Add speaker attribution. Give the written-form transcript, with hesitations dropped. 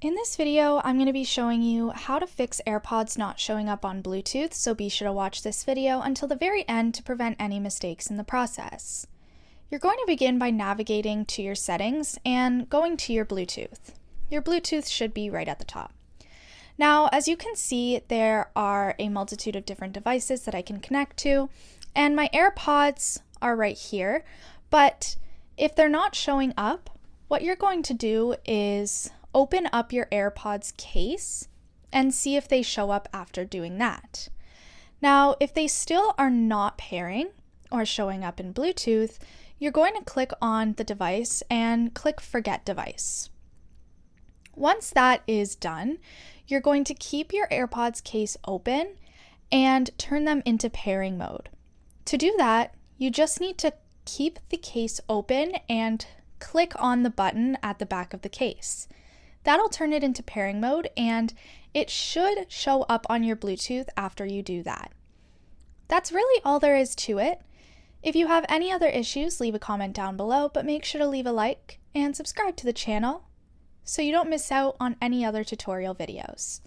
Speaker 1: In this video, I'm going to be showing you how to fix AirPods not showing up on Bluetooth, so be sure to watch this video until the very end to prevent any mistakes in the process. You're going to begin by navigating to your settings and going to your Bluetooth. Your Bluetooth should be right at the top. Now, as you can see, there are a multitude of different devices that I can connect to, and my AirPods are right here, but if they're not showing up, what you're going to do is open up your AirPods case and see if they show up after doing that. Now, if they still are not pairing or showing up in Bluetooth, you're going to click on the device and click Forget Device. Once that is done, you're going to keep your AirPods case open and turn them into pairing mode. To do that, you just need to keep the case open and click on the button at the back of the case. That'll turn it into pairing mode, and it should show up on your Bluetooth after you do that. That's really all there is to it. If you have any other issues, leave a comment down below, but make sure to leave a like and subscribe to the channel so you don't miss out on any other tutorial videos.